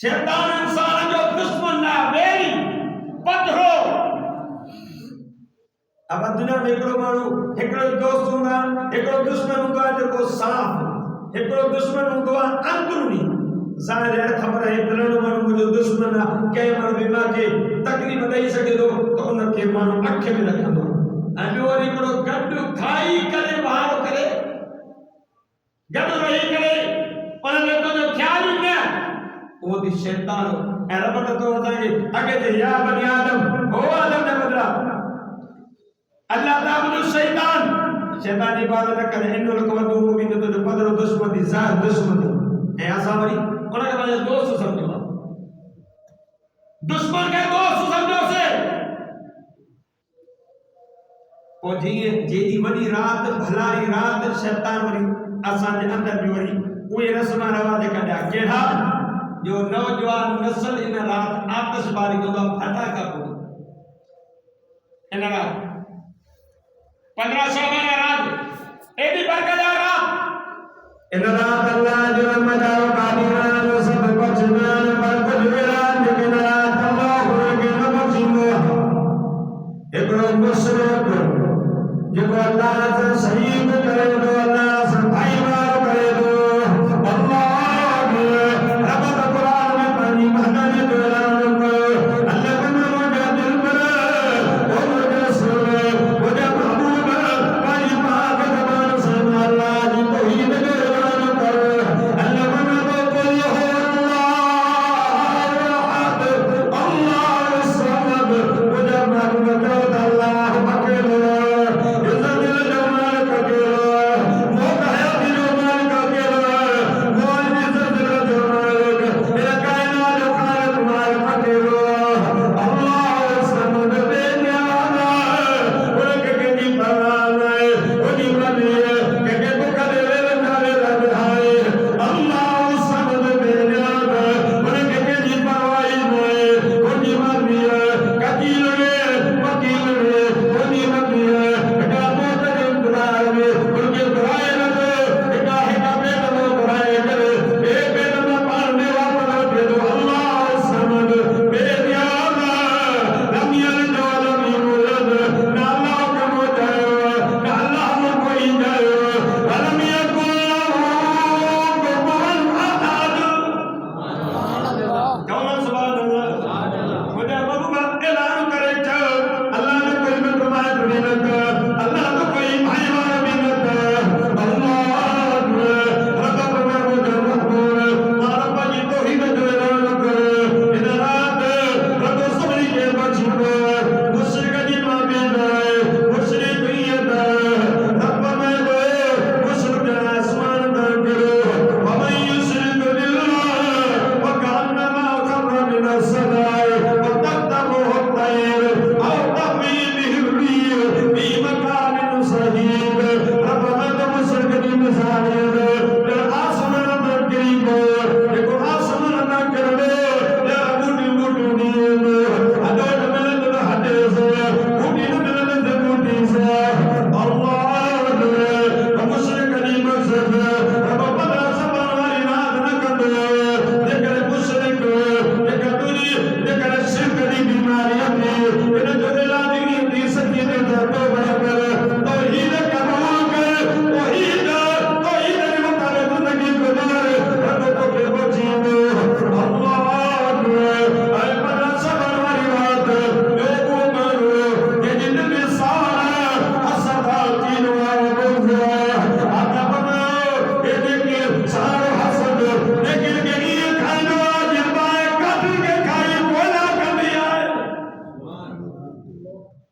शैतान इंसान जो दुश्मन ना वेरी पत्थरो अब दुनिया में एकड़ो माण्हू एकड़ो दोस्त हूंदा एकड़ो दुश्मन हूंदो आहे जेको साफ़ एकड़ो दुश्मन हूंदो आहे अंदरूनी ज़ाहिर आहे ख़बर आहे फलाणो माण्हू मुंहिंजो दुश्मन आहे कंहिं माण्हू बीमा खे तकलीफ़ ॾेई सघे थो त उनखे माण्हू अख में रखंदो ऐं ॿियो वरी हिकिड़ो गॾु खाई करे वहारो करे गॾु रही करे उन में तुंहिंजो ख़्यालु ई न वो दी शैतान ऐ रब तो बताएंगे आगे जे या बनी आदम ओ आदम ने बदला अल्लाह ताबुदु शैतान शैतान की इबादत न करे इन लोग वदु मुबीन तो पदरो दुश्मन दी जात दुश्मन ऐ आसा वरी उनके बारे दोस्त समझो दुश्मन के दोस्त समझो से ओ जी जेदी वडी रात भलाई रात शैतान वरी आसा जे अंदर भी वरी उए रस्म रवाज कढा केड़ा जो नौजवान नस्ल इन रात आतिशबाजी कंदो फटाका फोड़ो इन रात 15 शअबान रात एडी बरकतदार रात इन रात अल्लाह जो मदाओ कादिरान सब बचनान पर कुछ विरान इन रात अल्लाह के नबीनो एकरो मुशरिक जो अल्लाह से शहीद करे तो अल्लाह से भाईवार करे तो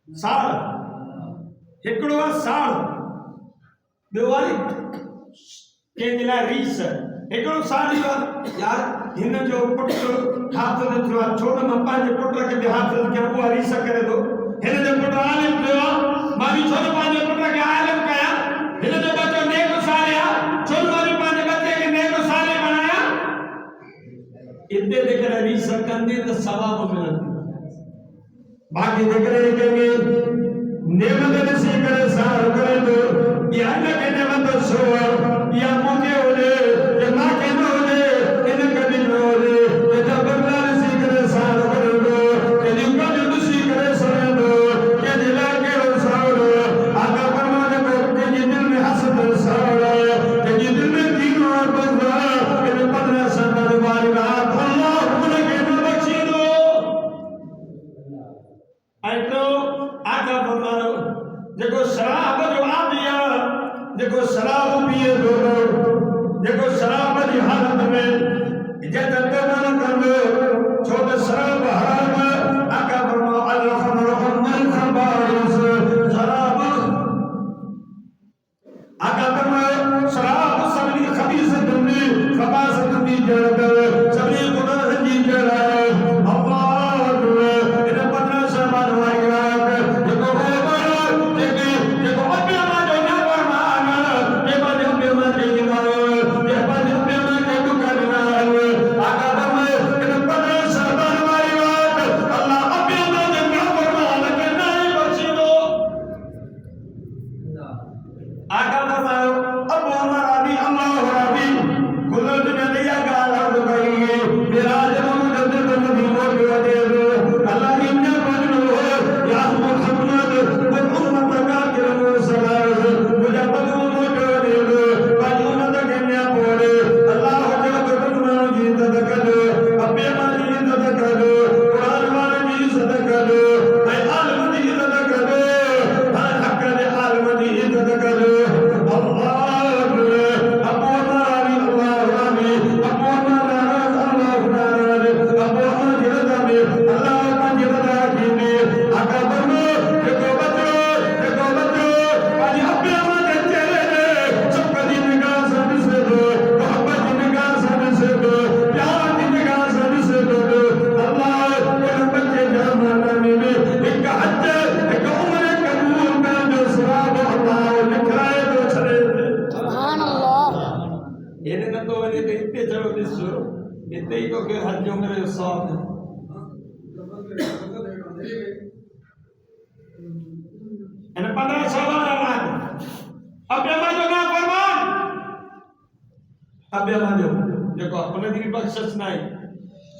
साल हिकिड़ो आहे साल ॿियो आहे कंहिंजे लाइ रीस हिकिड़ो साल इहो आहे यार हिन जो पुटु हाफ़िज़ थियो आहे छो न मां पंहिंजे पुट खे बि हाफ़िज़ कयां उहा रीस करे थो हिन जो पुटु आलिम थियो आहे मां बि छो न पंहिंजे पुट खे आलिम कयां हिन जो बच्चो नेक साल आहे छो न मां बि पंहिंजे बच्चे खे नेक साल बणायां इते जेकर रीस कंदी त सवाब मिलंदी बाक़ी जेकर कंहिंखे नेमत ॾिसी करे सार करे थो या हिनखे नेमत छो आहे या मूंखे हुजे या मूंखे न हुजे हिन कॾहिं न हुजे हिन बदिला ॾिसी करे सार करे थो कंहिंजूं कमियूं ॾिसी करे सड़े थो कंहिंजे लाइ कहिड़ो सावड़ो आका फरमाए थो कंहिंजे दिलि में हसद सावड़ो कंहिंजे दिलि में कीनो और बंदा हिन 15 साल वारी रात अल्लाह हुनखे न बख़्शींदो ऐं तो आका फरमायो जेको शराब जो आदी आहे जेको शराब पीए थो जेको शराब जी हालत में इज्जत तौबा न कंदो छो त शराब हराम आका फरमायो अल खमर उम्मुल खबाइस शराब आका फरमायो शराब सभिनी खबीसत में खबासत में जड़ सभिनी गुनाह जी जड़ अल्लाह इन 15 साल वारी रात जेको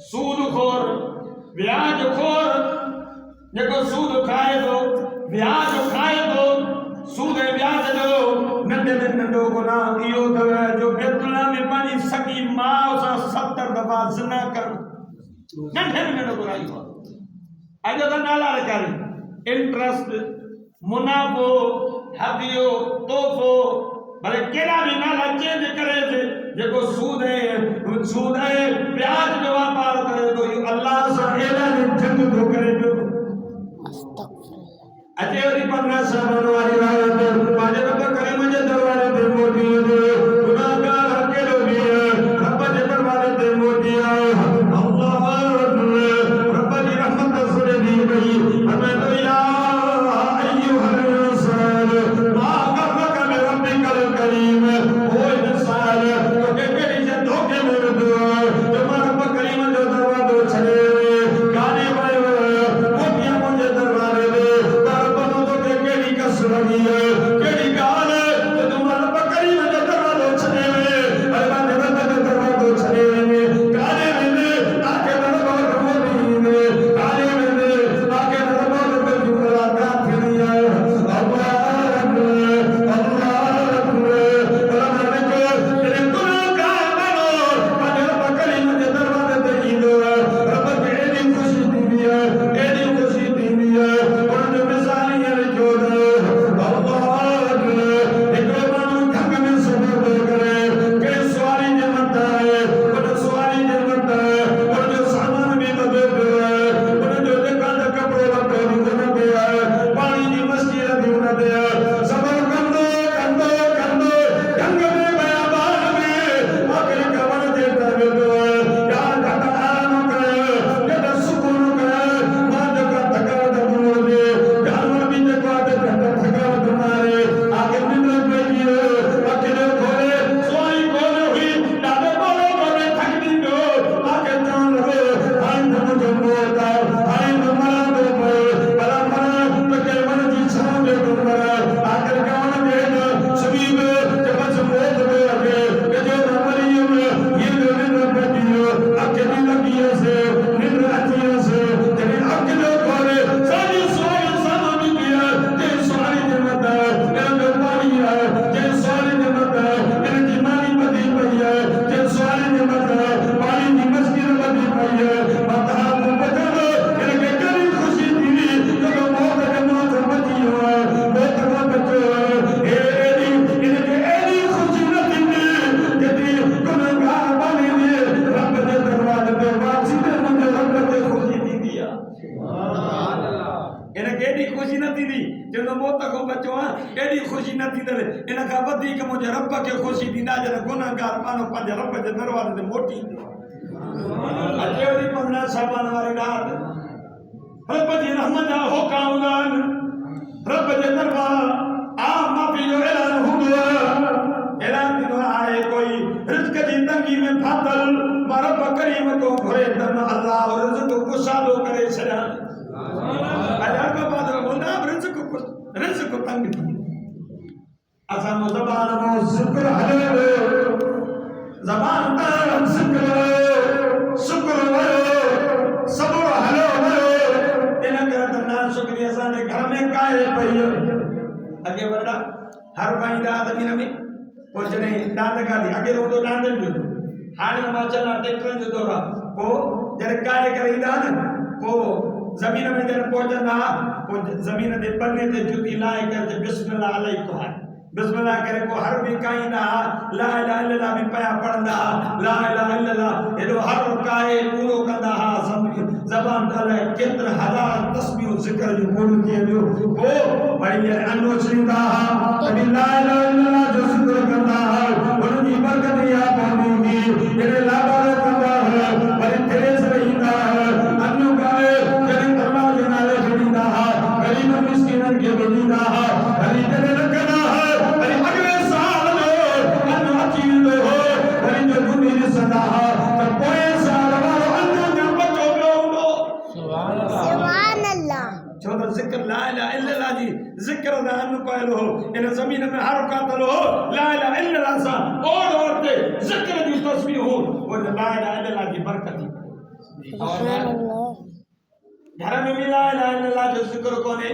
सूदखोर ब्याजखोर जेको सूद खाए थो ब्याज खाए थो सूद ऐं ब्याज जो नंढे में नंढो गुनाह इहो अथव जो बेतुला में पंहिंजी सगी माउ सां 70 दफ़ा ज़िना करणु नंढे में नंढो गुनाह इहो आहे अॼु त नाला रखारी इंट्रस्ट मुनाफ़ो हदियो तोहफ़ो भले कहिड़ा बि नाला चेंज करे जेको सूद ऐं ब्याज जो वापार करे थो इहो अल्लाह सां एलान जंग थो करे पियो अचे वरी 15 साल वारी रात पंहिंजे रब करीम जे दरबार ते मोटी गुनाहगार अकेलो बि रब जे दरबार ते मोटी अल्लाह रब जी रहमत सुने दी गई हमें तो या अय्युहल इंसान मा गररक बिरब्बिकल करीम ओ इंसान तो केड़ी जे धोखे में विधो जो रब करीम जो दरवाज़ो छॾे गाने वयो मोटिया मुंहिंजे दरबार ते केड़ी गाल है तो तुम रब करीम जे ख़ुशी न थींदी जो मौत खां बचो आहे एॾी ख़ुशी न थींदड़ इन खां वधीक मुंहिंजे रब खे ख़ुशी थींदा जॾहिं गुनाहगार पाण पंहिंजे रब जे दरवाज़े ते मोटी अचे वरी 15 शाबान वारी रात रब जी रहमत जा होका हूंदा आहिनि रब जे दरबार आ माफ़ी जो ऐलान हूंदो आहे ऐलान थींदो आहे कोई रिज़्क़ जी तंगी में फाथल मां रब करीम को घुरे त मां अल्लाह रिज़्क़ कुशादो करे छॾियां अॼु को बाद बोलदा रिज़्क़ तंग थी असां ज़बान मो ज़िक्र हले ज़बान तां ज़िक्र शुक्र सब्र हले इन करे त ना शुक्र असांजे घर में काए पई अॻे वॾा हर भाई रात मीन में पोइ जॾहिं दांद काढी अॻे हूंदो दांदनि जो हाणे मां चला ट्रैक्टरनि जो दौर आहे पोइ जॾहिं काए करे ईंदा न पोइ ज़मीन में जॾहिं पहुचंदा पोइ ज़मीन ते पने ते जुती लाहे करे बिस्मिल्लाह अलैहि तो आहे बिस्मिल्लाह करे पोइ हर बि काईंदा ला इलाहा इल्लल्लाह बि पिया पढ़ंदा ला इलाहा इल्लल्लाह एॾो हर काए पूरो कंदा ज़बान अलाए केतिरा हज़ार तस्बीहूं ज़िक्र जूं पूरियूं थी वेंदियूं पोइ वरी जॾहिं अनो छींदा तॾहिं ला इलाहा इल्लल्लाह जो ज़िक्र कंदा उन जी बरकत इहा पवंदी हुई जॾहिं लाबारो कंदा वरी थ्रेस ईंदा अनो गाए जॾहिं अल्लाह जे नाले खे ॾींदा ग़रीब मिस्कीननि खे बि ॾींदा वरी जॾहिं रखंदा वरी अॻिले साल जो अनो अची वेंदो हो वरी जो गुनी ॾिसंदा त पोइ साल वारो अनो न बचो पियो हूंदो सुभान अल्लाह छो त ज़िक्र ला इलाहा इल्लल्लाह जी ज़िक्र दा अन पयल हो इन ज़मीन में हर कातल हो ला इलाहा इल्लल्लाह सां ओड़ वरते ज़िक्र जी तस्बीह हो वो ला इलाहा इल्लल्लाह जी बरकत सुभान अल्लाह घर में भी ला इलाहा इल्लल्लाह जो ज़िक्र कोने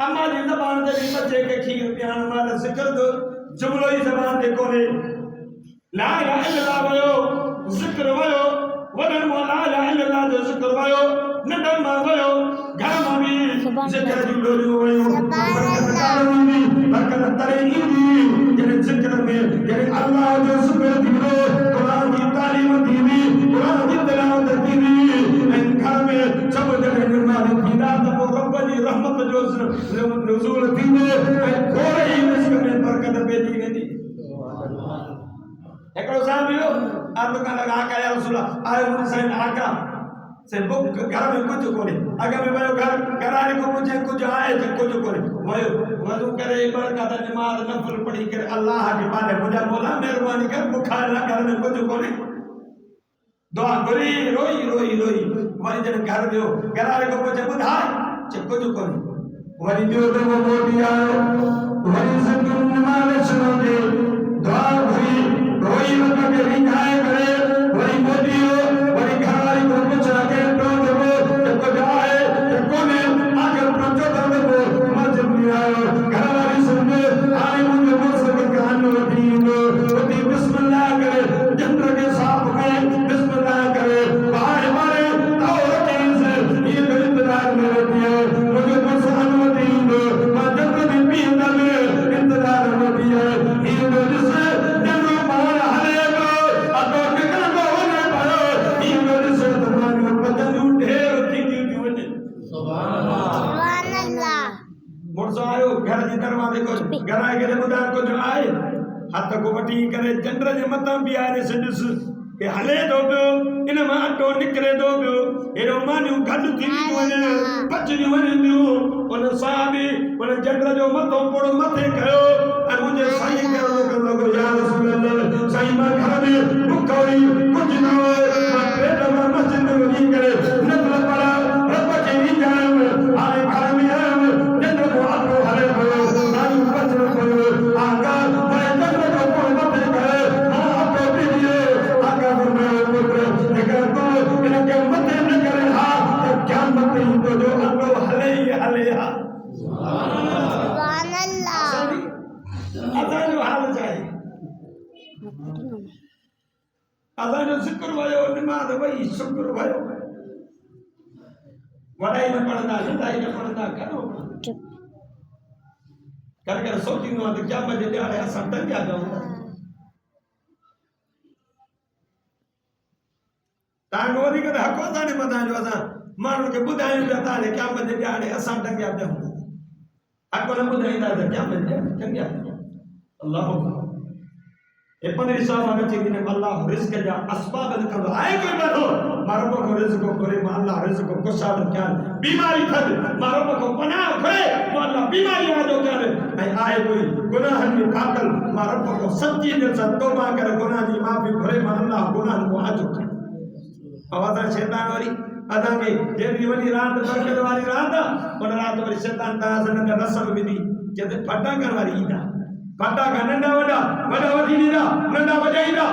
अम्मा जी ज़बान ते भी बच्चे के खीर पियाण वाला ज़िक्र जो जुमलो ही ज़बान ते कोने ला इलाहा इल्लल्लाह वयो ज़िक्र वयो वडन मो ला इलाहा इल्लल्लाह जो ज़िक्र वयो नंदन मां वयो घर मां भी ज़िक्र जी डोलियो वयो बरकत तरे ईंदी जने ज़िक्र में जने अल्लाह जो ज़िक्र थींदो कुरान जी तालीम थींदी कुरान जी तिलावत थींदी ऐं घर में सब जने निर्माण थींदा त पोइ रब जी रहमत जो नुज़ूल थींदो ऐं थोरे ई रिस्क में बरकत पइजी वेंदी हिकिड़ो साहब हुयो अर्ज़ करण लॻा आका या रसूल आयो मुंहिंजे साईं आका से बुक घर में कुछ कोने अगे में वयो घरारे को पूछे कुछ आए तो कुछ कोने वयो वजू करे बरकत नमाज नफल पढ़ी करे अल्लाह के पाले मुझा मौला मेहरबानी कर बुखार ना घर में कुछ कोने दुआ करी रोई रोई रोई वरी जन घर दियो घरारे को पूछे बुधाए चे कुछ कोने वरी दियो तो वो मोटी आयो वरी जिक्र नमाज सुनो दे दुआ करी रोई रब के रिझाए करे वरी मोटी वरी घरारे को पूछे के तो वो कुछ आए कोने आगे पहुंचो तो मस्जिद में आयो घरवाली सुने आए मुझे मुझसे कान दीनो ओती बिस्मिल्लाह करे जंत्र के साफ में बिस्मिल्लाह करे बाहर मारे और तेज ये तो इंतजार में रहती है मुझे मुझसे अनुमति दो मैं जंत्र में भी इंतजार में रहती है ये तो जिससे जंत्र बाहर हलेगा अब तो निकल को होने पायो ये तो जिससे तुम्हारी पतन ढेर थी वने सुभान अल्लाह मुर्सो आयो घर जी दरवाजे को घराए के बुधा को जो आए हथ को वठी करे चंद्र जे मथा भी आए सिंधस के हले दो पियो इन मां अटो निकरे दो पियो एरो मानियूं गॾु थी वने पचड़ी वने उन साहबी उन चंद्र जो मथो पोड़ो मथे कयो ऐं मुझे साईं कयो लॻो या रसूल अल्लाह साईं मां घर में बुखौरी कुछ न हो मां पेट में मस्जिद में वञी करे नफल पढ़ा रब के रिझायो हाणे घर में आयो चंद्र को अटो हले पियो साईं पचड़ो पियो आका मैं चंद्र जो पोड़ो मथे करे मां अटो पी दियो आका फरमायो पुत्र जेकर तू इनके मथे न करे हा तो क्या मत ईंदो जो अटो हले ई हले हा सुभान अल्लाह अदा जो हाल जाए अदा जो ज़िक्र वयो नमाज वई शुक्र वयो वडाई न पढ़ंदा नंढाई न पढ़ंदा करो कर सोचींदो त क्या मजे ॾियारे असां टंगिया जाऊं तव्हांखे वधीक त हक़ असांजे मथां जो असां माण्हुनि खे ॿुधायूं पिया तव्हांखे क्या मजे ॾियारे असां टंगिया पिया हक़ न ॿुधाईंदा त क्या मिल गया चंगिया अल्लाह ये 15 साल में चीज़ ने अल्लाह रिस्क जा असबाब लिखंदो आए कोई बनो मारो को रिस्क को करे अल्लाह रिस्क को कुशाद क्या बीमारी खद मारो को पनाह करे अल्लाह बीमारी आ जो करे ऐं आए कोई गुनाह में कातल मारो को सच्ची दिल से तौबा करे गुनाह जी माफी करे अल्लाह गुनाह को आजो करे आवाज़ शैतान वाली अदा के जे भी वनी रात बरकत वाली रात उन रात वरी शैतान ता सन का रसम विधि जते फटा कर वाली ईदा फटा का नंडा वडा वडा वडी नीदा नंडा वजाईदा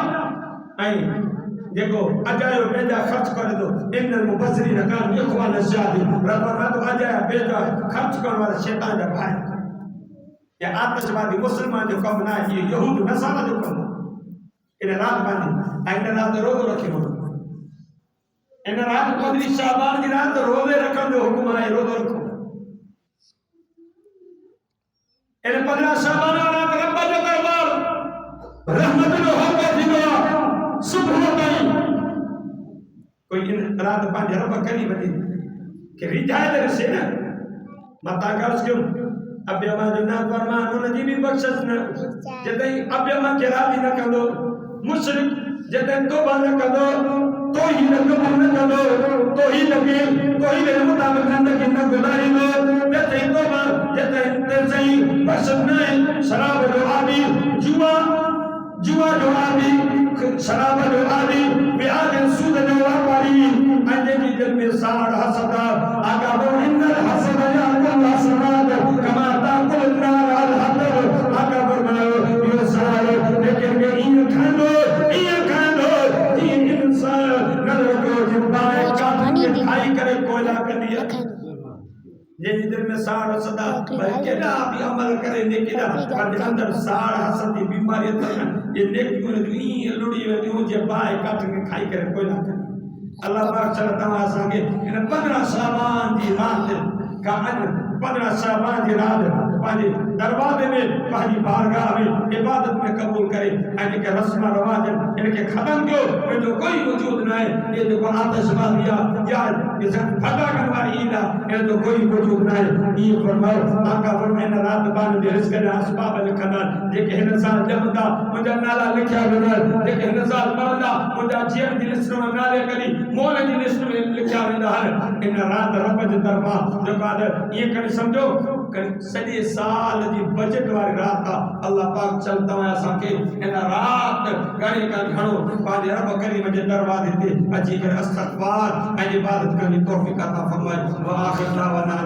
ऐं जेको अजायो बेजा खर्च करे दो इन मुबसरी न कान इखवान शादी रब तो अजाया बेजा खर्च कर वाला शैतान जा भाई या आतशवादी मुसलमान जो कम ना ये यहूद नसारा जो कम इन रात बांधी इन रात रोज़ रखियो इन रात 15 शाबान की रात रोज़े रखण जो हुक्म है रोज़ो रखो इन 15 शाबान रात रब जो दरबार रहमत जो होके थींदो सुबह ताईं कोई इन रात पंहिंजे रब करी वञे कि रिजायत रसे न माता कर्ज क्यों अब्यमा जो ना फरमान उन जी भी बख्शिश न जतई अब्यमा के राजी न कंदो मुशरिक जतई तौबा न कंदो तो ही न कबूल न कंदो तो ही लगे तो ही मेरे मुताबिक जिंदगी न गुजारी लो जतई तौबा जतई सही बख्शिश न शराब जो आदि जुआ जो आदि शराब जो आदि ब्याज सूद जो व्यापारी अंजे जी दिल में साड़ हसदा आगा वो इंदर हसद या कुल हसनाद कमा ताकुल नार अल हदर आगा फरमायो ये साड़ लेकिन ये इन खानो ये इंसान नजर को जिंदाए काट खाई करे कोयला कर दिया ये दिल में साड़ हसदा भाई केड़ा भी अमल करे नेकी दा पर अंदर साड़ हसद की बीमारी त ये नेकी में जो ई लुड़ी वे जो जे बाय काट के खाई करे कोयला कर अल्लाह पाक चला तमा संगे इन 15 शाबान की रात का अज 15 शाबान की रात पाजी दरवाजे में पाजी बारगाह में इबादत में कबूल करे इनके रस्म रवाज इनके खत्म क्यों जो कोई वजूद न है ये जो आतिशबाजिया या ये फटा करवाई ईदा ये जो कोई वजूद न है ये फरमाओ आका फरमाए रात बान दे रिस्क ने असबाब लिखना जेके हिन साल जमदा मुंजा नाला लिखया वेंदा जेके हिन साल मरदा मुंजा जीवन जी लिस्ट में नाले करी मोल जी लिस्ट में लिखया वेंदा हर इन रात रब जे तरफा जो बाद ये कर समझो सॼे साल जी बजट वारी रात अल्लाह पाक चलता है असांखे इन रात घणी का घणो पंहिंजे रब करीम जे दरवाज़े ते अची करे इस्तग़फ़ार ऐं इबादत करण जी तौफ़ीक़ अता फ़रमाए व आख़िर दावाना